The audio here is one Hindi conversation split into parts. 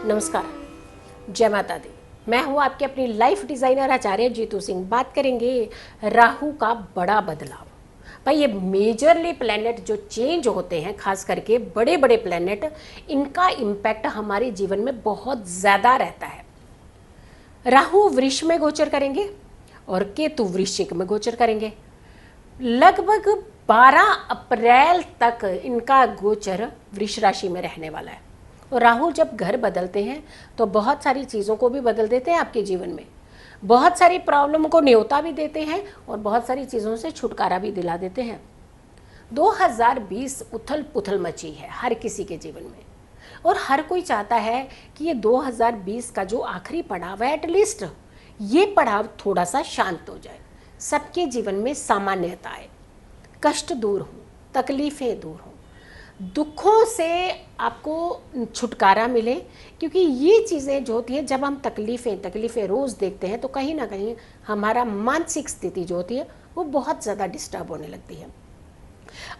नमस्कार, जय माता दी। मैं हूँ आपके अपनी लाइफ डिज़ाइनर आचार्य जीतू सिंह। बात करेंगे राहु का बड़ा बदलाव। भाई ये मेजरली प्लैनेट जो चेंज होते हैं, खास करके बड़े बड़े प्लैनेट, इनका इम्पैक्ट हमारे जीवन में बहुत ज़्यादा रहता है। राहु वृष में गोचर करेंगे और केतु वृश्चिक में गोचर करेंगे। लगभग 12 अप्रैल तक इनका गोचर वृष राशि में रहने वाला है। और राहु जब घर बदलते हैं तो बहुत सारी चीज़ों को भी बदल देते हैं आपके जीवन में, बहुत सारी प्रॉब्लम को न्योता भी देते हैं और बहुत सारी चीज़ों से छुटकारा भी दिला देते हैं। 2020 उथल पुथल मची है हर किसी के जीवन में, और हर कोई चाहता है कि ये 2020 का जो आखिरी पड़ाव है, एटलीस्ट ये पड़ाव थोड़ा सा शांत हो जाए, सबके जीवन में सामान्यता आए, कष्ट दूर हो, तकलीफ़ें दूर हो, दुखों से आपको छुटकारा मिले। क्योंकि ये चीज़ें जो होती हैं, जब हम तकलीफ़ें रोज़ देखते हैं तो कहीं ना कहीं हमारा मानसिक स्थिति जो होती है वो बहुत ज़्यादा डिस्टर्ब होने लगती है।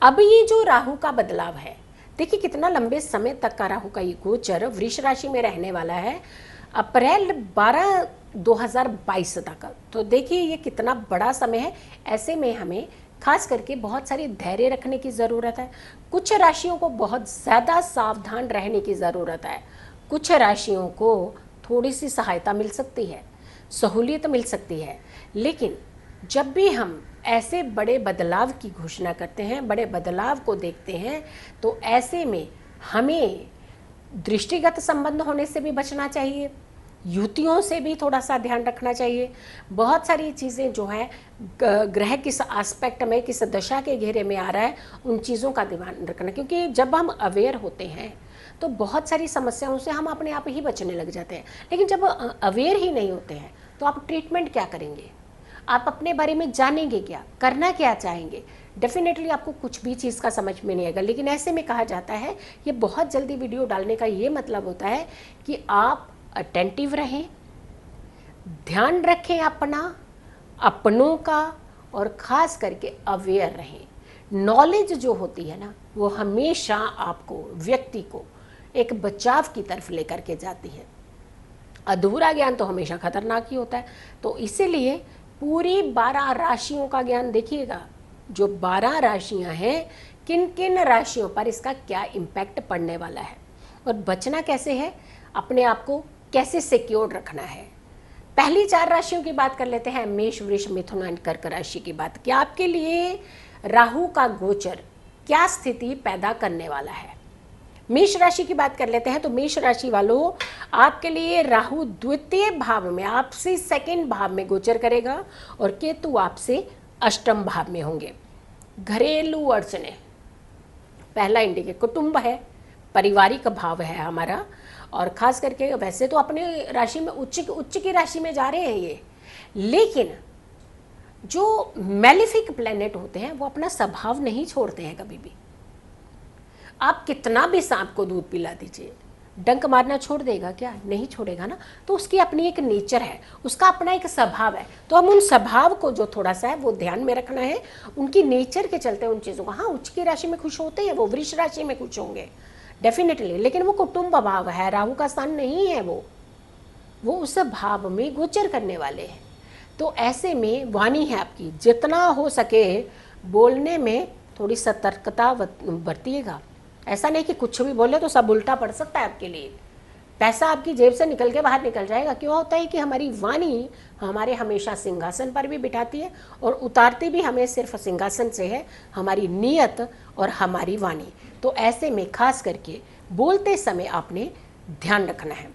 अब ये जो राहु का बदलाव है, देखिए कितना लंबे समय तक का राहु का ये गोचर वृष राशि में रहने वाला है, अप्रैल 12 2022 तक। तो देखिए ये कितना बड़ा समय है। ऐसे में हमें खास करके बहुत सारी धैर्य रखने की ज़रूरत है। कुछ राशियों को बहुत ज़्यादा सावधान रहने की ज़रूरत है। कुछ राशियों को थोड़ी सी सहायता मिल सकती है, सहूलियत मिल सकती है। लेकिन जब भी हम ऐसे बड़े बदलाव की घोषणा करते हैं, बड़े बदलाव को देखते हैं, तो ऐसे में हमें दृष्टिगत संबंध होने से भी बचना चाहिए, युतियों से भी थोड़ा सा ध्यान रखना चाहिए। बहुत सारी चीज़ें जो हैं, ग्रह किस एस्पेक्ट में, किस दशा के घेरे में आ रहा है, उन चीज़ों का ध्यान रखना। क्योंकि जब हम अवेयर होते हैं तो बहुत सारी समस्याओं से हम अपने आप ही बचने लग जाते हैं। लेकिन जब अवेयर ही नहीं होते हैं तो आप ट्रीटमेंट क्या करेंगे, आप अपने बारे में जानेंगे क्या, करना क्या चाहेंगे? डेफिनेटली आपको कुछ भी चीज़ का समझ में नहीं आएगा। लेकिन ऐसे में कहा जाता है, ये बहुत जल्दी वीडियो डालने का ये मतलब होता है कि आप अटेंटिव रहें, ध्यान रखें अपनों का, और ख़ास करके अवेयर रहें। नॉलेज जो होती है ना, वो हमेशा आपको, व्यक्ति को एक बचाव की तरफ लेकर के जाती है। अधूरा ज्ञान तो हमेशा खतरनाक ही होता है। तो इसीलिए पूरी 12 राशियों का ज्ञान देखिएगा। जो 12 राशियां हैं, किन किन राशियों पर इसका क्या इम्पैक्ट पड़ने वाला है और बचना कैसे है, अपने आप को कैसे सिक्योर रखना है। पहली 4 राशियों की बात कर लेते हैं, मेष, वृष, मिथुन एंड कर्क राशि की बात। क्या आपके लिए राहु का गोचर क्या स्थिति पैदा करने वाला है? मेष राशि की बात कर लेते हैं। तो मेष राशि वालों, आपके लिए राहु द्वितीय भाव में, आपसे सेकंड भाव में गोचर करेगा और केतु आपसे अष्टम भाव में होंगे। घरेलू अड़चने, पहला इंडिकेट कुटुंब है, पारिवारिक भाव है हमारा। और खास करके वैसे तो अपने राशि में उच्च की राशि में जा रहे हैं ये, लेकिन जो मैलिफिक प्लैनेट होते हैं वो अपना स्वभाव नहीं छोड़ते हैं कभी भी। आप कितना भी सांप को दूध पिला दीजिए, डंक मारना छोड़ देगा क्या? नहीं छोड़ेगा ना। तो उसकी अपनी एक नेचर है, उसका अपना एक स्वभाव है। तो हम उन स्वभाव को जो थोड़ा सा है वो ध्यान में रखना है, उनकी नेचर के चलते उन चीज़ों को। हाँ, उच्च की राशि में खुश होते हैं, वो वृष राशि में खुश होंगे डेफिनेटली, लेकिन वो कुटुंब भाव है, राहु का स्थान नहीं है। वो उस भाव में गोचर करने वाले हैं। तो ऐसे में वाणी है आपकी, जितना हो सके बोलने में थोड़ी सतर्कता बरतिएगा। ऐसा नहीं कि कुछ भी बोले तो सब उल्टा पड़ सकता है आपके लिए, पैसा आपकी जेब से निकल के बाहर निकल जाएगा। क्यों होता है कि हमारी वाणी हमारे हमेशा सिंहासन पर भी बिठाती है और उतारती भी हमें सिर्फ सिंहासन से है, हमारी नीयत और हमारी वाणी। तो ऐसे में खास करके बोलते समय आपने ध्यान रखना है,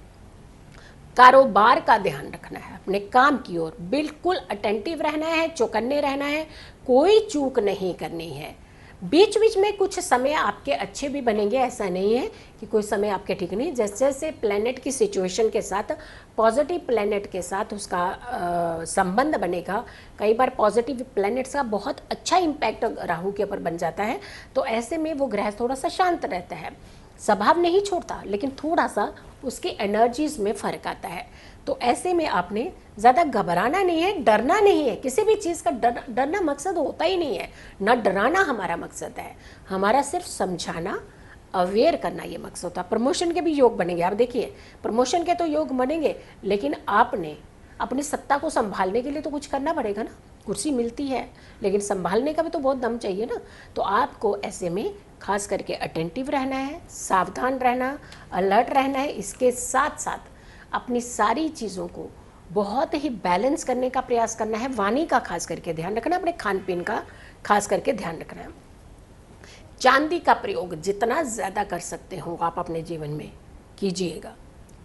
कारोबार का ध्यान रखना है, अपने काम की ओर बिल्कुल अटेंटिव रहना है, चौकन्ने रहना है, कोई चूक नहीं करनी है। बीच बीच में कुछ समय आपके अच्छे भी बनेंगे, ऐसा नहीं है कि कोई समय आपके ठीक नहीं। जैसे जैसे प्लैनेट की सिचुएशन के साथ, पॉजिटिव प्लैनेट के साथ उसका संबंध बनेगा। कई बार पॉजिटिव प्लैनेट्स का बहुत अच्छा इम्पैक्ट राहु के ऊपर बन जाता है। तो ऐसे में वो ग्रह थोड़ा सा शांत रहता है, स्वभाव नहीं छोड़ता, लेकिन थोड़ा सा उसकी एनर्जीज में फ़र्क आता है। तो ऐसे में आपने ज़्यादा घबराना नहीं है, डरना नहीं है। किसी भी चीज़ का डरना मकसद होता ही नहीं है, ना डराना हमारा मकसद है। हमारा सिर्फ समझाना, अवेयर करना ये मकसद होता है। प्रमोशन के भी योग बनेंगे, आप देखिए प्रमोशन के तो योग बनेंगे, लेकिन आपने अपनी सत्ता को संभालने के लिए तो कुछ करना पड़ेगा ना। कुर्सी मिलती है लेकिन संभालने का भी तो बहुत दम चाहिए ना। तो आपको ऐसे में खास करके अटेंटिव रहना है, सावधान रहना, अलर्ट रहना है। इसके साथ साथ अपनी सारी चीज़ों को बहुत ही बैलेंस करने का प्रयास करना है। वाणी का खास करके ध्यान रखना, अपने खान पीन का खास करके ध्यान रखना है। चांदी का प्रयोग जितना ज़्यादा कर सकते हो आप अपने जीवन में कीजिएगा,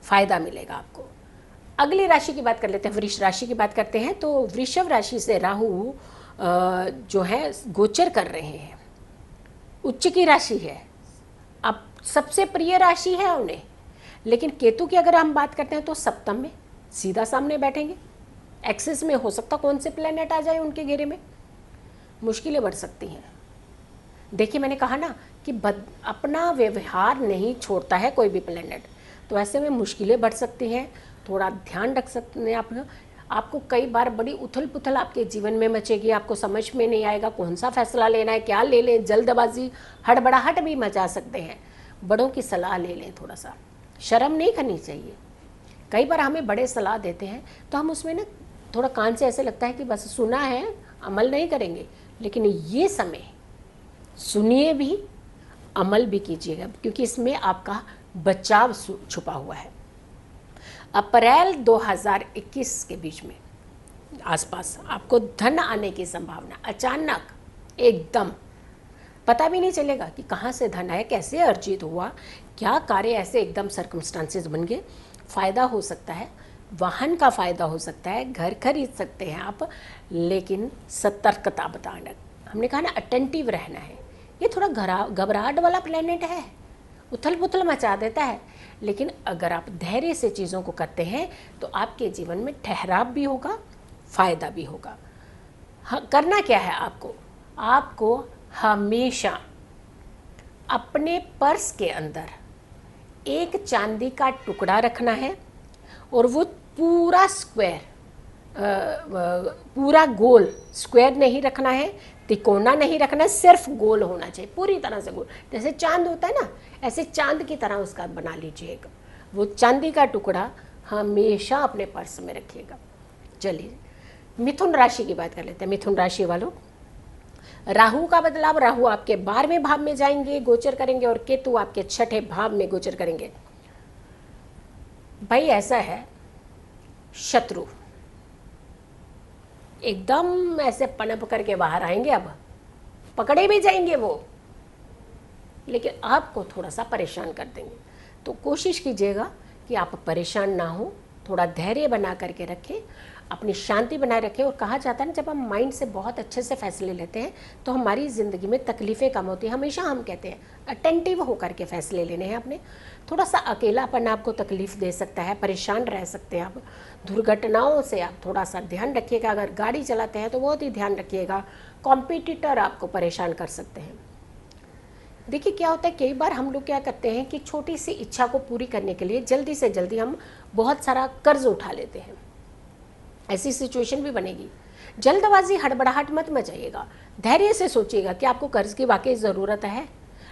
फायदा मिलेगा आपको। अगली राशि की बात कर लेते हैं, वृष राशि की बात करते हैं। तो वृषभ राशि से राहु जो है गोचर कर रहे हैं। उच्च की राशि है, अब सबसे प्रिय राशि है उन्हें। लेकिन केतु की अगर हम बात करते हैं तो सप्तम में सीधा सामने बैठेंगे। एक्सिस में हो सकता कौन से प्लेनेट आ जाए उनके घेरे में, मुश्किलें बढ़ सकती हैं। देखिए मैंने कहा ना कि अपना व्यवहार नहीं छोड़ता है कोई भी प्लेनेट, तो ऐसे में मुश्किलें बढ़ सकती हैं। थोड़ा ध्यान रख सकते हैं आप। आपको कई बार बड़ी उथल पुथल आपके जीवन में मचेगी, आपको समझ में नहीं आएगा कौन सा फैसला लेना है, क्या ले लें। जल्दबाजी, हड़बड़ाहट भी मचा सकते हैं। बड़ों की सलाह ले लें, थोड़ा सा शर्म नहीं करनी चाहिए। कई बार हमें बड़े सलाह देते हैं तो हम उसमें ना थोड़ा कान से ऐसे लगता है कि बस सुना है, अमल नहीं करेंगे। लेकिन ये समय सुनिए भी, अमल भी कीजिएगा, क्योंकि इसमें आपका बचाव छुपा हुआ है। अप्रैल 2021 के बीच में आसपास आपको धन आने की संभावना, अचानक एकदम पता भी नहीं चलेगा कि कहाँ से धन आया, कैसे अर्जित हुआ, क्या कार्य ऐसे एकदम सर्कमस्टांसेस बन गए। फ़ायदा हो सकता है, वाहन का फ़ायदा हो सकता है, घर खरीद सकते हैं आप, लेकिन सतर्कता बताना। हमने कहा ना अटेंटिव रहना है। ये थोड़ा घबराहट वाला प्लेनेट है, उथल पुथल मचा देता है। लेकिन अगर आप धैर्य से चीज़ों को करते हैं तो आपके जीवन में ठहराव भी होगा, फ़ायदा भी होगा। हाँ, करना क्या है आपको हमेशा अपने पर्स के अंदर एक चांदी का टुकड़ा रखना है, और वो पूरा स्क्वायर, पूरा गोल, स्क्वायर नहीं रखना है, तिकोना नहीं रखना है, सिर्फ गोल होना चाहिए, पूरी तरह से गोल। जैसे चांद होता है ना, ऐसे चांद की तरह उसका बना लीजिएगा। वो चांदी का टुकड़ा हमेशा अपने पर्स में रखिएगा। चलिए मिथुन राशि की बात कर लेते हैं। मिथुन राशि वालों, राहु का बदलाव, राहु आपके 12वें भाव में जाएंगे, गोचर करेंगे, और केतु आपके 6ठे भाव में गोचर करेंगे। भाई ऐसा है, शत्रु एकदम ऐसे पनप करके बाहर आएंगे, अब पकड़े भी जाएंगे वो, लेकिन आपको थोड़ा सा परेशान कर देंगे। तो कोशिश कीजिएगा कि आप परेशान ना हो, थोड़ा धैर्य बना करके रखें, अपनी शांति बनाए रखें। और कहा जाता है ना, जब हम माइंड से बहुत अच्छे से फैसले लेते हैं तो हमारी ज़िंदगी में तकलीफ़ें कम होती हैं। हमेशा हम कहते हैं अटेंटिव होकर के फैसले लेने हैं अपने। थोड़ा सा अकेलापन आपको तकलीफ़ दे सकता है, परेशान रह सकते हैं आप। दुर्घटनाओं से आप थोड़ा सा ध्यान रखिएगा। अगर गाड़ी चलाते हैं तो बहुत ही ध्यान रखिएगा। कॉम्पिटिटर आपको परेशान कर सकते हैं। देखिए क्या होता है, कई बार हम लोग क्या करते हैं कि छोटी सी इच्छा को पूरी करने के लिए जल्दी से जल्दी हम बहुत सारा कर्ज उठा लेते हैं। ऐसी सिचुएशन भी बनेगी। जल्दबाजी, हड़बड़ाहट मत मचाइएगा। धैर्य से सोचिएगा कि आपको कर्ज की वाकई ज़रूरत है।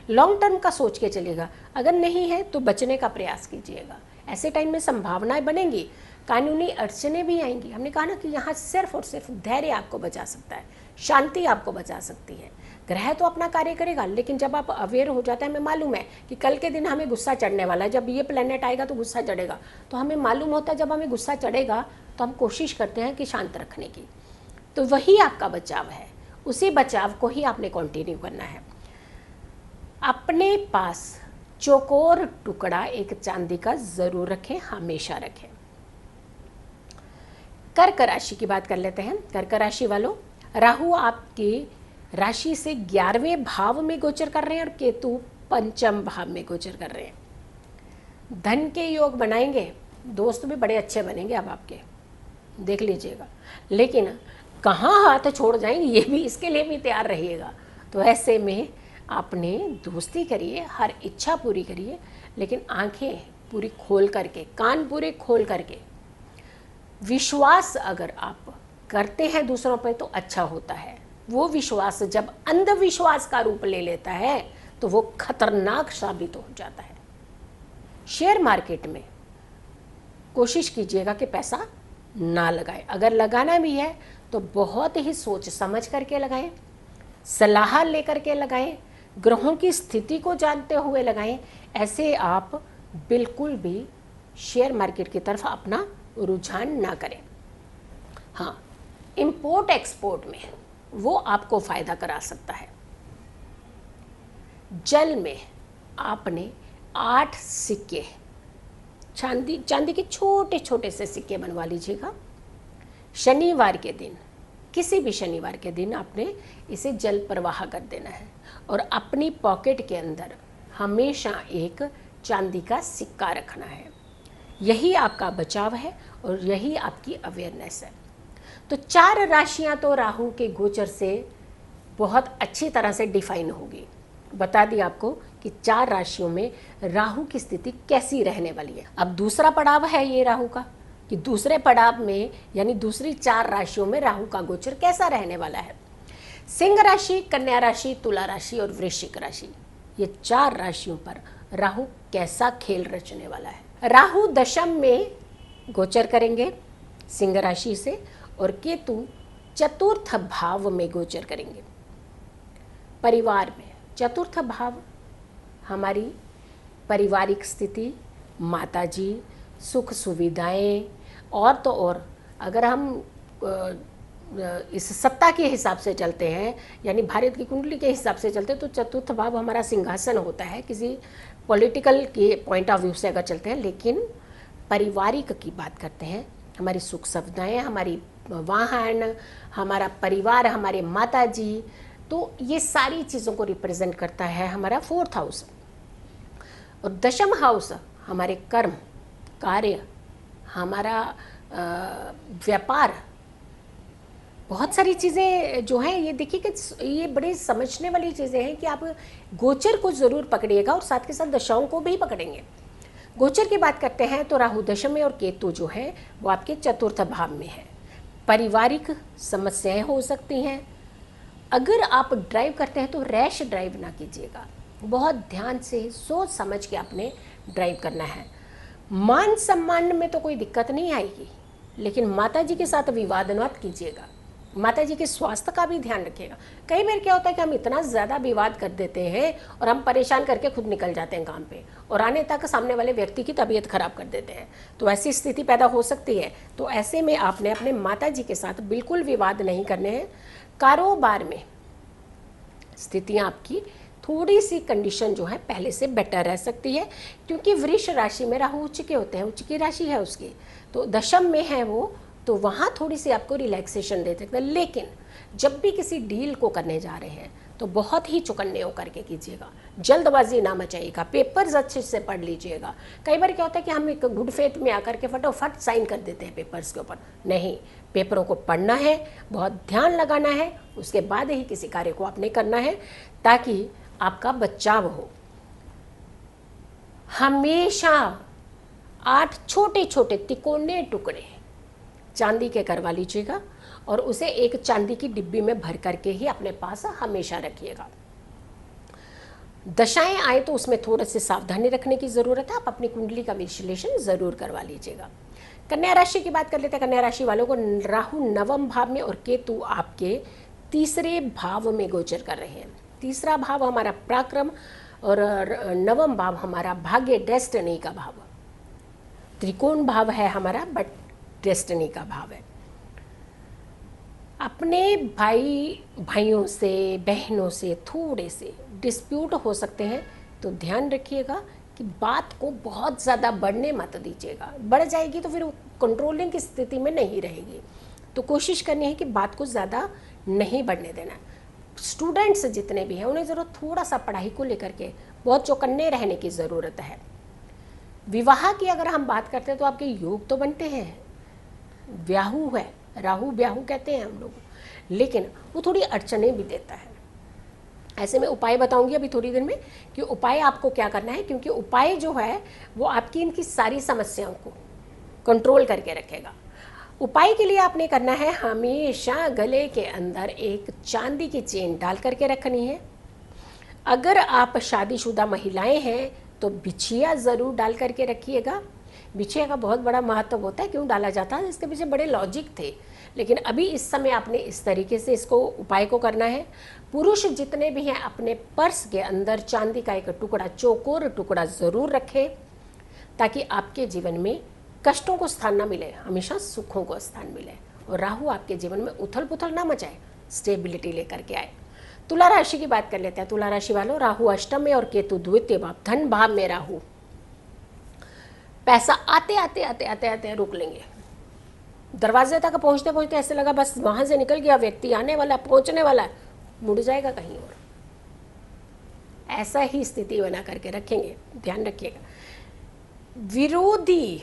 लॉन्ग टर्म का सोच के चलिएगा। अगर नहीं है तो बचने का प्रयास कीजिएगा। ऐसे टाइम में संभावनाएं बनेंगी, कानूनी अड़चने भी आएंगी। हमने कहा ना कि यहाँ सिर्फ और सिर्फ धैर्य आपको बचा सकता है, शांति आपको बचा सकती है। ग्रह तो अपना कार्य करेगा, लेकिन जब आप अवेयर हो जाते हैं, हमें मालूम है कि कल के दिन हमें गुस्सा चढ़ने वाला है। जब ये प्लेनेट आएगा तो गुस्सा चढ़ेगा, तो हमें मालूम होता है जब हमें गुस्सा चढ़ेगा तो हम कोशिश करते हैं कि शांत रखने की। तो वही आपका बचाव है, उसी बचाव को ही आपने कंटिन्यू करना है। अपने पास चौकोर टुकड़ा एक चांदी का जरूर रखें, हमेशा रखें। कर्क राशि की बात कर लेते हैं। कर्क राशि वालों, राहु आपकी राशि से 11वें भाव में गोचर कर रहे हैं और केतु 5म भाव में गोचर कर रहे हैं। धन के योग बनाएंगे, दोस्त भी बड़े अच्छे बनेंगे अब आपके, देख लीजिएगा। लेकिन कहाँ हाथ छोड़ जाएंगे, ये भी, इसके लिए भी तैयार रहिएगा। तो ऐसे में आपने दोस्ती करिए, हर इच्छा पूरी करिए, लेकिन आंखें पूरी खोल करके, कान पूरे खोल करके। विश्वास अगर आप करते हैं दूसरों पर तो अच्छा होता है। वो विश्वास जब अंधविश्वास का रूप ले लेता है तो वो खतरनाक साबित हो जाता है। शेयर मार्केट में कोशिश कीजिएगा कि पैसा ना लगाएं। अगर लगाना भी है तो बहुत ही सोच समझ करके लगाएं, सलाह लेकर के लगाएं, ग्रहों की स्थिति को जानते हुए लगाएं। ऐसे आप बिल्कुल भी शेयर मार्केट की तरफ अपना रुझान ना करें। हाँ, इंपोर्ट एक्सपोर्ट में वो आपको फायदा करा सकता है। जल में आपने 8 सिक्के, चांदी के छोटे छोटे से सिक्के बनवा लीजिएगा। शनिवार के दिन, किसी भी शनिवार के दिन आपने इसे जल प्रवाह कर देना है और अपनी पॉकेट के अंदर हमेशा एक चांदी का सिक्का रखना है। यही आपका बचाव है और यही आपकी अवेयरनेस है। तो 4 राशियां तो राहु के गोचर से बहुत अच्छी तरह से डिफाइन होगी। बता दिया आपको कि 4 राशियों में राहु की स्थिति कैसी रहने वाली है। अब दूसरा पड़ाव है ये राहु का, कि दूसरे पड़ाव में यानी दूसरी 4 राशियों में राहु का गोचर कैसा रहने वाला है। सिंह राशि, कन्या राशि, तुला राशि और वृश्चिक राशि, ये 4 राशियों पर राहु कैसा खेल रचने वाला है। राहु दशम में गोचर करेंगे सिंह राशि से और केतु चतुर्थ भाव में गोचर करेंगे। परिवार में चतुर्थ भाव हमारी पारिवारिक स्थिति, माताजी, सुख सुविधाएं, और तो और अगर हम इस सत्ता के हिसाब से चलते हैं यानी भारत की कुंडली के हिसाब से चलते हैं तो चतुर्थ भाव हमारा सिंहासन होता है किसी पॉलिटिकल के पॉइंट ऑफ व्यू से अगर चलते हैं। लेकिन पारिवारिक की बात करते हैं, हमारी सुख सुविधाएं, हमारी वाहन, हमारा परिवार, हमारे माताजी, तो ये सारी चीज़ों को रिप्रेजेंट करता है हमारा 4th हाउस। और दशम हाउस हमारे कर्म, कार्य, हमारा व्यापार, बहुत सारी चीज़ें जो हैं। ये देखिए कि ये बड़ी समझने वाली चीज़ें हैं कि आप गोचर को ज़रूर पकड़िएगा और साथ के साथ दशाओं को भी पकड़ेंगे। गोचर की बात करते हैं तो राहु दशम में और केतु जो है वो आपके चतुर्थ भाव में है। पारिवारिक समस्याएं हो सकती हैं। अगर आप ड्राइव करते हैं तो रैश ड्राइव ना कीजिएगा, बहुत ध्यान से सोच समझ के आपने ड्राइव करना है। मान सम्मान में तो कोई दिक्कत नहीं आएगी, लेकिन माताजी के साथ विवाद मत कीजिएगा। माताजी के स्वास्थ्य का भी ध्यान रखिएगा। कई बार क्या होता है कि हम इतना ज़्यादा विवाद कर देते हैं और हम परेशान करके खुद निकल जाते हैं काम पे और आने तक सामने वाले व्यक्ति की तबीयत खराब कर देते हैं, तो ऐसी स्थिति पैदा हो सकती है। तो ऐसे में आपने अपने माताजी के साथ बिल्कुल विवाद नहीं करने हैं। कारोबार में स्थितियाँ आपकी थोड़ी सी कंडीशन जो है पहले से बेटर रह सकती है, क्योंकि वृष राशि में राहु उच्च के होते हैं, उच्च की राशि है उसकी, तो दशम में है वो, तो वहाँ थोड़ी सी आपको रिलैक्सेशन दे सकते हैं। लेकिन जब भी किसी डील को करने जा रहे हैं तो बहुत ही चौकन्ने होकर के कीजिएगा, जल्दबाजी ना मचाइएगा, पेपर्स अच्छे से पढ़ लीजिएगा। कई बार क्या होता है कि हम एक गुड फेथ में आकर के फटाफट साइन कर देते हैं पेपर्स के ऊपर। नहीं, पेपरों को पढ़ना है, बहुत ध्यान लगाना है, उसके बाद ही किसी कार्य को आपने करना है ताकि आपका बचाव हो। हमेशा 8 छोटे छोटे तिकोने टुकड़े चांदी के करवा लीजिएगा और उसे एक चांदी की डिब्बी में भर करके ही अपने पास हमेशा रखिएगा। दशाएं आए तो उसमें थोड़ा सी सावधानी रखने की ज़रूरत है। आप अपनी कुंडली का विश्लेषण ज़रूर करवा लीजिएगा। कन्या राशि की बात कर लेते हैं। कन्या राशि वालों को राहु नवम भाव में और केतु आपके तीसरे भाव में गोचर कर रहे हैं। तीसरा भाव हमारा पराक्रम और नवम भाव हमारा भाग्य, डेस्टिनी का भाव। त्रिकोण भाव है हमारा, बट डेस्टिनी का भाव है। अपने भाइयों से, बहनों से थोड़े से डिस्प्यूट हो सकते हैं, तो ध्यान रखिएगा कि बात को बहुत ज़्यादा बढ़ने मत दीजिएगा। बढ़ जाएगी तो फिर वो कंट्रोलिंग की स्थिति में नहीं रहेगी। तो कोशिश करनी है कि बात को ज़्यादा नहीं बढ़ने देना। स्टूडेंट्स जितने भी हैं उन्हें ज़रूर थोड़ा सा पढ़ाई को लेकर के बहुत चौकन्ने रहने की ज़रूरत है। विवाह की अगर हम बात करते हैं तो आपके योग तो बनते हैं, व्याहु है, राहु व्याहु कहते हैं हम लोग, लेकिन वो थोड़ी अड़चने भी देता है। ऐसे में उपाय बताऊंगी अभी थोड़ी देर में कि उपाय आपको क्या करना है, क्योंकि उपाय जो है वो आपकी इनकी सारी समस्याओं को कंट्रोल करके रखेगा। उपाय के लिए आपने करना है, हमेशा गले के अंदर एक चांदी की चेन डाल करके रखनी है अगर आप शादीशुदा महिलाएं हैं तो बिछिया ज़रूर डाल करके रखिएगा। बिछिया का बहुत बड़ा महत्व होता है, क्यों डाला जाता है इसके पीछे बड़े लॉजिक थे, लेकिन अभी इस समय आपने इस तरीके से इसको उपाय को करना है। पुरुष जितने भी हैं अपने पर्स के अंदर चांदी का एक टुकड़ा, चौकोर टुकड़ा ज़रूर रखें, ताकि आपके जीवन में कष्टों को स्थान ना मिले, हमेशा सुखों को स्थान मिले, और राहु आपके जीवन में उथल पुथल ना मचाए, स्टेबिलिटी लेकर के आए। तुला राशि की बात कर लेते हैं। तुला राशि वालों, राहु अष्टम में और केतु द्वितीय भाव, धन भाव में राहु। पैसा आते आते आते आते आते रुक लेंगे, दरवाजे तक पहुंचते पहुंचते ऐसे लगा बस वहां से निकल गया, व्यक्ति आने वाला, पहुंचने वाला, मुड़ जाएगा कहीं और। ऐसा ही स्थिति बना करके रखेंगे, ध्यान रखिएगा। विरोधी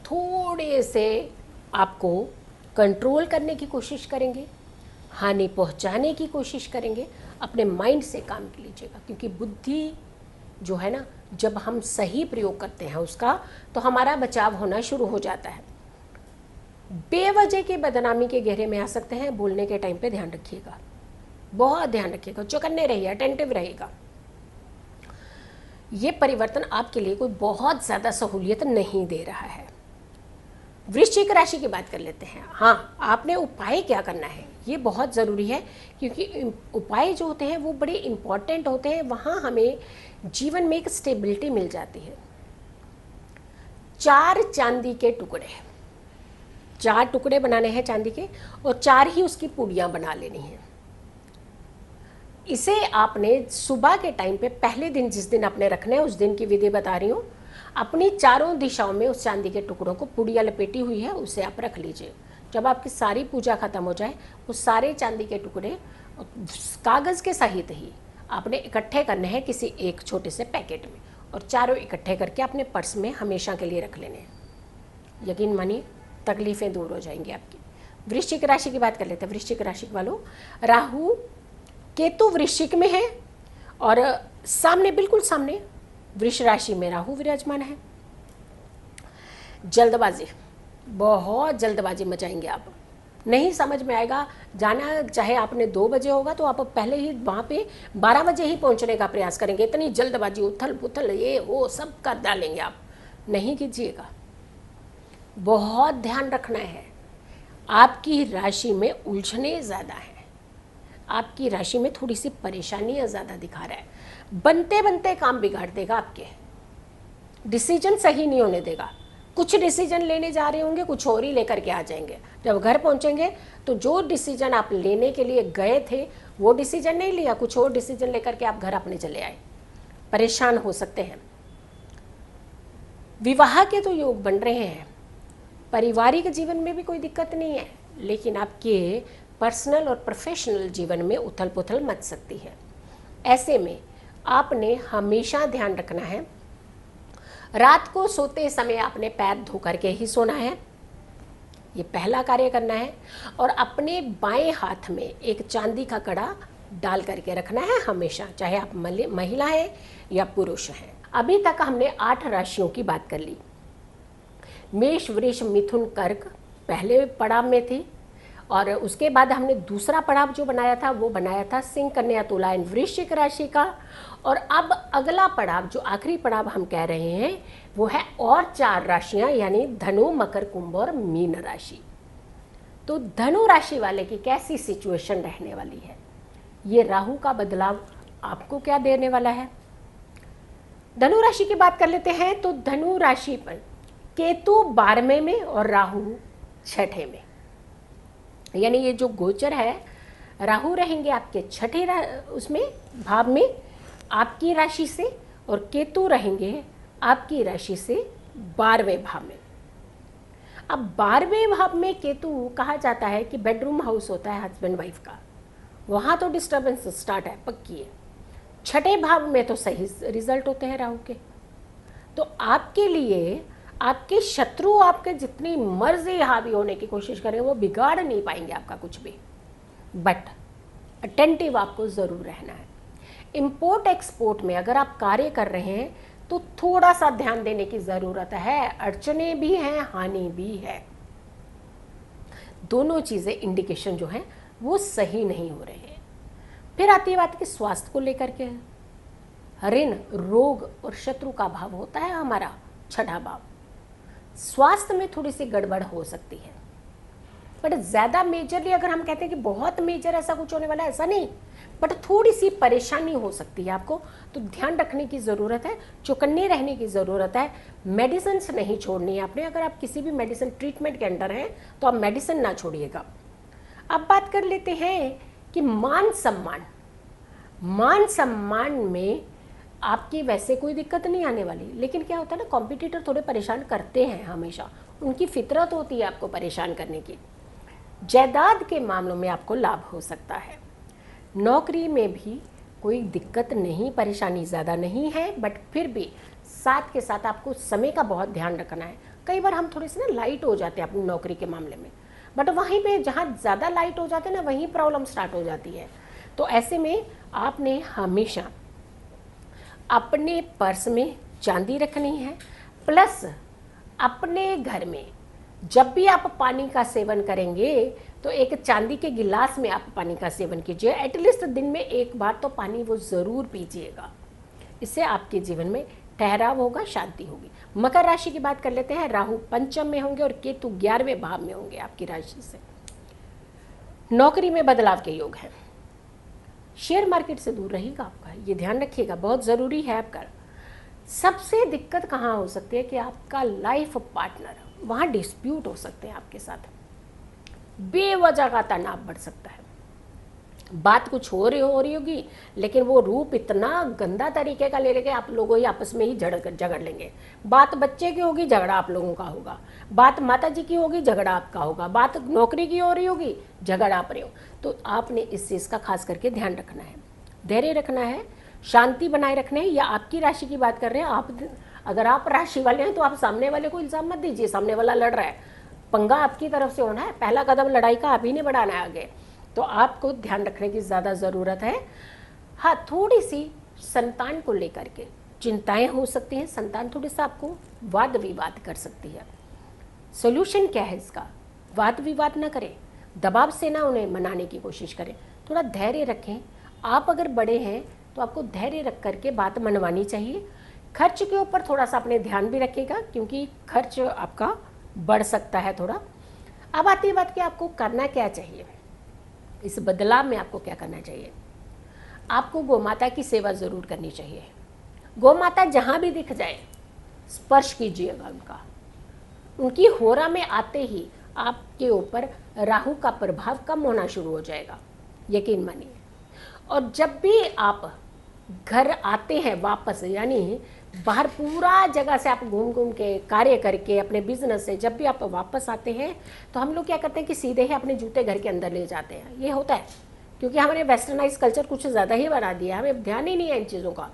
थोड़े से आपको कंट्रोल करने की कोशिश करेंगे, हानि पहुंचाने की कोशिश करेंगे, अपने माइंड से काम लीजिएगा, क्योंकि बुद्धि जो है ना, जब हम सही प्रयोग करते हैं उसका, तो हमारा बचाव होना शुरू हो जाता है। बेवजह की बदनामी के घेरे में आ सकते हैं। बोलने के टाइम पे ध्यान रखिएगा, बहुत ध्यान रखिएगा, चौकन्ने रहिए, अटेंटिव रहेगा। ये परिवर्तन आपके लिए कोई बहुत ज़्यादा सहूलियत नहीं दे रहा है। वृश्चिक राशि की बात कर लेते हैं। हाँ, आपने उपाय क्या करना है ये बहुत ज़रूरी है, क्योंकि उपाय जो होते हैं वो बड़े इम्पॉर्टेंट होते हैं। वहाँ हमें जीवन में एक स्टेबिलिटी मिल जाती है। 4 चांदी के टुकड़े, 4 टुकड़े बनाने हैं चांदी के, और 4 ही उसकी पुड़ियाँ बना लेनी है। इसे आपने सुबह के टाइम पे, पहले दिन जिस दिन आपने रखना है उस दिन की विधि बता रही हूँ, अपनी चारों दिशाओं में उस चांदी के टुकड़ों को, पुड़िया लपेटी हुई है, उसे आप रख लीजिए। जब आपकी सारी पूजा खत्म हो जाए, वो सारे चांदी के टुकड़े कागज़ के सहित ही आपने इकट्ठे करने हैं किसी एक छोटे से पैकेट में, और चारों इकट्ठे करके अपने पर्स में हमेशा के लिए रख लेने हैं। यकीन मानिए तकलीफ़ें दूर हो जाएंगी आपकी। वृश्चिक राशि की बात कर लेते हैं। वृश्चिक राशि वालों, राहु केतु वृश्चिक में है, और सामने, बिल्कुल सामने वृष राशि में राहु विराजमान है। जल्दबाजी, बहुत जल्दबाजी मचाएंगे आप, नहीं समझ में आएगा। जाना चाहे आपने 2 बजे होगा तो आप पहले ही वहाँ पे 12 बजे ही पहुँचने का प्रयास करेंगे। इतनी जल्दबाजी, उथल पुथल, ये वो सब कर डालेंगे आप, नहीं कीजिएगा। बहुत ध्यान रखना है। आपकी राशि में उलझने ज़्यादा है, आपकी राशि में थोड़ी सी परेशानियाँ ज़्यादा दिखा रहा है। बनते बनते काम बिगाड़ देगा आपके, डिसीजन सही नहीं होने देगा। कुछ डिसीजन लेने जा रहे होंगे, कुछ और ही लेकर के आ जाएंगे। जब घर पहुंचेंगे तो जो डिसीजन आप लेने के लिए गए थे वो डिसीजन नहीं लिया, कुछ और डिसीजन लेकर के आप घर अपने चले आए, परेशान हो सकते हैं। विवाह के तो योग बन रहे हैं, पारिवारिक जीवन में भी कोई दिक्कत नहीं है, लेकिन आपके पर्सनल और प्रोफेशनल जीवन में उथल पुथल मच सकती है। ऐसे में आपने हमेशा ध्यान रखना है, रात को सोते समय आपने पैर धो करके ही सोना है, ये पहला कार्य करना है। और अपने बाएं हाथ में एक चांदी का कड़ा डाल करके रखना है हमेशा, चाहे आप महिला हैं या पुरुष हैं। अभी तक हमने 8 राशियों की बात कर ली। मेष, वृष, मिथुन, कर्क पहले पड़ाव में थी, और उसके बाद हमने दूसरा पड़ाव जो बनाया था वो बनाया था सिंह, कन्या, तुला एंड वृश्चिक राशि का। और अब अगला पड़ाव, जो आखिरी पड़ाव हम कह रहे हैं, वो है और 4 राशियां, यानी धनु, मकर, कुंभ और मीन राशि। तो धनु राशि वाले की कैसी सिचुएशन रहने वाली है, ये राहु का बदलाव आपको क्या देने वाला है। धनु राशि की बात कर लेते हैं। तो धनु राशि पर केतु 12वें में और राहु 6ठे में, यानी ये जो गोचर है, राहु रहेंगे आपके 6ठे उसमें भाव में आपकी राशि से, और केतु रहेंगे आपकी राशि से 12वें भाव में। अब 12वें भाव में केतु कहा जाता है कि बेडरूम हाउस होता है हस्बैंड वाइफ का, वहाँ तो डिस्टर्बेंस स्टार्ट है, पक्की है। 6ठे भाव में तो सही रिजल्ट होते हैं राहु के। तो आपके लिए आपके शत्रु आपके जितनी मर्जी हावी होने की कोशिश करें, वो बिगाड़ नहीं पाएंगे आपका कुछ भी, बट अटेंटिव आपको ज़रूर रहना है। इंपोर्ट एक्सपोर्ट में अगर आप कार्य कर रहे हैं तो थोड़ा सा ध्यान देने की ज़रूरत है। अड़चने भी हैं, हानि भी है, दोनों चीज़ें इंडिकेशन जो है वो सही नहीं हो रहे हैं। फिर आती है बात कि स्वास्थ्य को लेकर के ऋण, रोग और शत्रु का भाव होता है हमारा छठा भाव। स्वास्थ्य में थोड़ी सी गड़बड़ हो सकती है, बट ज़्यादा मेजरली अगर हम कहते हैं कि बहुत मेजर ऐसा कुछ होने वाला है, ऐसा नहीं, बट थोड़ी सी परेशानी हो सकती है आपको, तो ध्यान रखने की ज़रूरत है, चौकन्ने रहने की ज़रूरत है। मेडिसिन नहीं छोड़नी है आपने। अगर आप किसी भी मेडिसिन ट्रीटमेंट के अंडर हैं तो आप मेडिसिन ना छोड़िएगा। अब बात कर लेते हैं कि मान सम्मान में आपकी वैसे कोई दिक्कत नहीं आने वाली, लेकिन क्या होता है ना, कॉम्पिटिटर थोड़े परेशान करते हैं हमेशा, उनकी फितरत होती है आपको परेशान करने की। जायदाद के मामलों में आपको लाभ हो सकता है। नौकरी में भी कोई दिक्कत नहीं, परेशानी ज़्यादा नहीं है, बट फिर भी साथ के साथ आपको समय का बहुत ध्यान रखना है। कई बार हम थोड़े से ना लाइट हो जाते हैं अपनी नौकरी के मामले में, बट वहीं पे जहाँ ज़्यादा लाइट हो जाते हैं ना, वहीं प्रॉब्लम स्टार्ट हो जाती है। तो ऐसे में आपने हमेशा अपने पर्स में चांदी रखनी है, प्लस अपने घर में जब भी आप पानी का सेवन करेंगे तो एक चांदी के गिलास में आप पानी का सेवन कीजिए। एटलीस्ट दिन में एक बार तो पानी वो ज़रूर पीजिएगा। इससे आपके जीवन में ठहराव होगा, शांति होगी। मकर राशि की बात कर लेते हैं। राहु पंचम में होंगे और केतु 11वें भाव में होंगे आपकी राशि से। नौकरी में बदलाव के योग हैं। शेयर मार्केट से दूर रहेगा आपका, ये ध्यान रखिएगा, बहुत ज़रूरी है आपका। सबसे दिक्कत कहाँ हो सकती है कि आपका लाइफ पार्टनर, वहाँ डिस्प्यूट हो सकते हैं आपके साथ, बेवजह का तनाव बढ़ सकता है। बात कुछ हो रही होगी, लेकिन वो रूप इतना गंदा तरीके का ले लेके आप लोगों ही आपस में ही झगड़ लेंगे। बात बच्चे की होगी, झगड़ा आप लोगों का होगा। बात माता जी की होगी, झगड़ा आपका होगा। बात नौकरी की हो रही होगी, झगड़ा आप रहे हो। तो आपने इस चीज़ का खास करके ध्यान रखना है, धैर्य रखना है, शांति बनाए रखना है। या आपकी राशि की बात कर रहे हैं आप, अगर आप राशि वाले हैं तो आप सामने वाले को इल्ज़ाम मत दीजिए। सामने वाला लड़ रहा है, पंगा आपकी तरफ से होना है, पहला कदम लड़ाई का आप ही ने बढ़ाना है आगे। तो आपको ध्यान रखने की ज़्यादा ज़रूरत है। हाँ, थोड़ी सी संतान को लेकर के चिंताएं हो सकती हैं। संतान थोड़ी सा आपको वाद विवाद कर सकती है। सोल्यूशन क्या है इसका? वाद विवाद ना करें, दबाव से ना उन्हें मनाने की कोशिश करें, थोड़ा धैर्य रखें। आप अगर बड़े हैं तो आपको धैर्य रख करके बात मनवानी चाहिए। खर्च के ऊपर थोड़ा सा अपने ध्यान भी रखिएगा, क्योंकि खर्च आपका बढ़ सकता है थोड़ा। अब आती है बात कि आपको करना क्या चाहिए, इस बदलाव में आपको क्या करना चाहिए। आपको गौमाता की सेवा ज़रूर करनी चाहिए। गौमाता जहाँ भी दिख जाए स्पर्श कीजिएगा उनका। उनकी होरा में आते ही आपके ऊपर राहु का प्रभाव कम होना शुरू हो जाएगा, यकीन मानिए। और जब भी आप घर आते हैं वापस, यानी बाहर पूरा जगह से आप घूम घूम के कार्य करके अपने बिजनेस से जब भी आप वापस आते हैं, तो हम लोग क्या करते हैं कि सीधे ही अपने जूते घर के अंदर ले जाते हैं। ये होता है क्योंकि हमारे वेस्टर्नाइज कल्चर कुछ ज़्यादा ही बना दिया है, हमें ध्यान ही नहीं है इन चीज़ों का।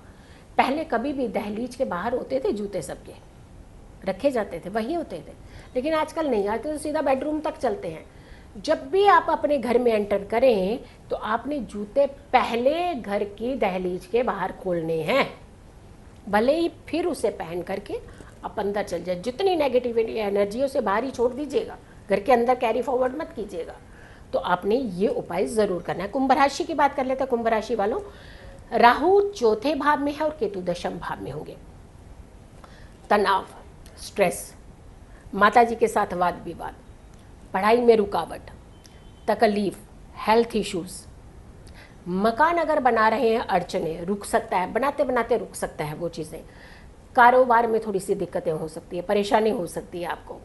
पहले कभी भी दहलीज के बाहर होते थे जूते, सबके रखे जाते थे, वहीं होते थे। लेकिन आजकल नहीं आते, तो सीधा बेडरूम तक चलते हैं। जब भी आप अपने घर में एंटर करें तो आपने जूते पहले घर की दहलीज के बाहर खोलने हैं, भले ही फिर उसे पहन करके आप अंदर चल जाए। जितनी नेगेटिविटी एनर्जी उसे बाहर ही छोड़ दीजिएगा, घर के अंदर कैरी फॉरवर्ड मत कीजिएगा। तो आपने ये उपाय ज़रूर करना है। कुंभ राशि की बात कर लेते हैं। कुंभ राशि वालों, राहु चौथे भाव में है और केतु दशम भाव में होंगे। तनाव, स्ट्रेस, माताजी के साथ वाद विवाद, पढ़ाई में रुकावट, तकलीफ, हेल्थ इश्यूज, मकान अगर बना रहे हैं अड़चने, रुक सकता है, बनाते बनाते रुक सकता है वो चीज़ें। कारोबार में थोड़ी सी दिक्कतें हो सकती है, परेशानी हो सकती है आपको।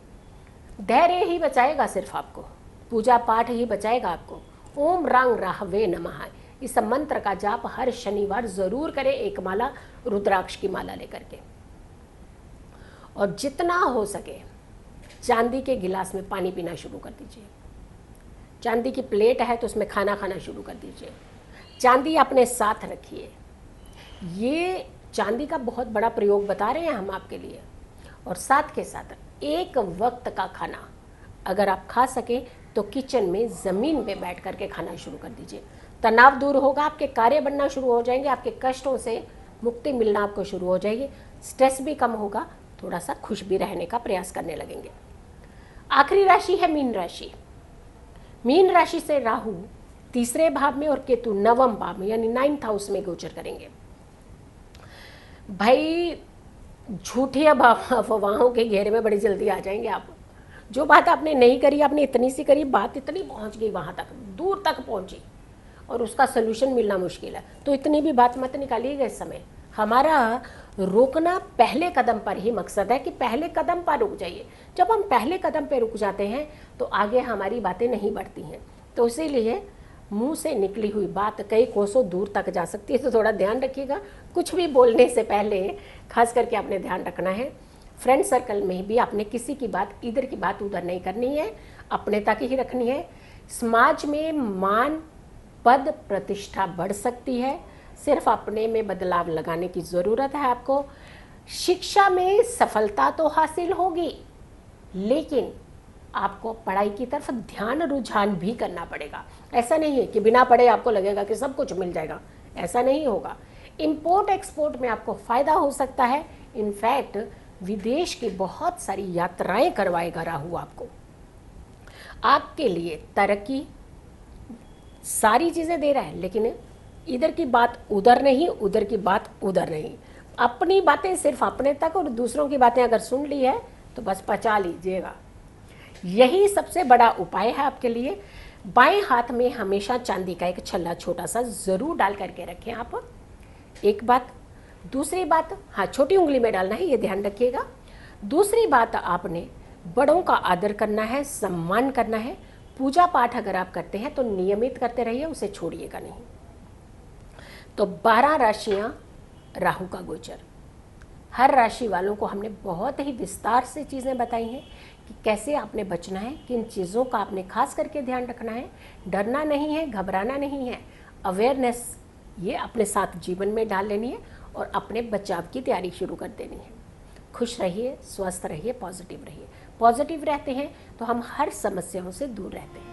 धैर्य ही बचाएगा सिर्फ आपको, पूजा पाठ ही बचाएगा आपको। ओम रांग राहवे नमः, इस मंत्र का जाप हर शनिवार ज़रूर करें, एक माला रुद्राक्ष की माला लेकर के। और जितना हो सके चांदी के गिलास में पानी पीना शुरू कर दीजिए। चांदी की प्लेट है तो उसमें खाना खाना शुरू कर दीजिए। चांदी अपने साथ रखिए। ये चांदी का बहुत बड़ा प्रयोग बता रहे हैं हम आपके लिए। और साथ के साथ एक वक्त का खाना अगर आप खा सकें तो किचन में ज़मीन पे बैठ करके खाना शुरू कर दीजिए। तनाव दूर होगा, आपके कार्य बनना शुरू हो जाएंगे, आपके कष्टों से मुक्ति मिलना आपको शुरू हो जाएगी, स्ट्रेस भी कम होगा, थोड़ा सा खुश भी रहने का प्रयास करने लगेंगे। आखिरी राशि है मीन राशि। मीन राशि से राहु तीसरे भाव में और केतु नवम भाव में यानी 9th हाउस में गोचर करेंगे। भाई झूठी अफवाहों के घेरे में बड़ी जल्दी आ जाएंगे आप। जो बात आपने नहीं करी, आपने इतनी सी करी, बात इतनी पहुंच गई, वहां तक दूर तक पहुंची और उसका सलूशन मिलना मुश्किल है, तो इतनी भी बात मत निकालिएगा इस समय। हमारा रोकना पहले कदम पर ही मकसद है कि पहले कदम पर रुक जाइए। जब हम पहले कदम पर रुक जाते हैं तो आगे हमारी बातें नहीं बढ़ती हैं। तो इसीलिए मुंह से निकली हुई बात कई कोसों दूर तक जा सकती है, तो थोड़ा ध्यान रखिएगा। कुछ भी बोलने से पहले खास करके आपने ध्यान रखना है। फ्रेंड सर्कल में भी आपने किसी की बात, इधर की बात उधर नहीं करनी है, अपने तक ही रखनी है। समाज में मान पद प्रतिष्ठा बढ़ सकती है, सिर्फ अपने में बदलाव लगाने की ज़रूरत है आपको। शिक्षा में सफलता तो हासिल होगी, लेकिन आपको पढ़ाई की तरफ ध्यान रुझान भी करना पड़ेगा। ऐसा नहीं है कि बिना पढ़े आपको लगेगा कि सब कुछ मिल जाएगा, ऐसा नहीं होगा। इंपोर्ट एक्सपोर्ट में आपको फ़ायदा हो सकता है। इनफैक्ट विदेश की बहुत सारी यात्राएं करवाएगा राहु आपको। आपके लिए तरक्की सारी चीज़ें दे रहा है, लेकिन इधर की बात उधर नहीं, उधर की बात उधर नहीं। अपनी बातें सिर्फ अपने तक और दूसरों की बातें अगर सुन ली है तो बस पचा लीजिएगा। यही सबसे बड़ा उपाय है आपके लिए। बाएं हाथ में हमेशा चांदी का एक छल्ला छोटा सा ज़रूर डाल करके रखें आप, एक बात। दूसरी बात, हाँ, छोटी उंगली में डालना है, ये ध्यान रखिएगा। दूसरी बात, आपने बड़ों का आदर करना है, सम्मान करना है। पूजा पाठ अगर आप करते हैं तो नियमित करते रहिए, उसे छोड़िएगा नहीं। तो 12 राशियां राहु का गोचर। हर राशि वालों को हमने बहुत ही विस्तार से चीज़ें बताई हैं कि कैसे आपने बचना है, किन चीज़ों का आपने खास करके ध्यान रखना है। डरना नहीं है, घबराना नहीं है, अवेयरनेस ये अपने साथ जीवन में डाल लेनी है और अपने बचाव की तैयारी शुरू कर देनी है। खुश रहिए, स्वस्थ रहिए, पॉजिटिव रहिए। पॉजिटिव रहते हैं तो हम हर समस्याओं से दूर रहते हैं।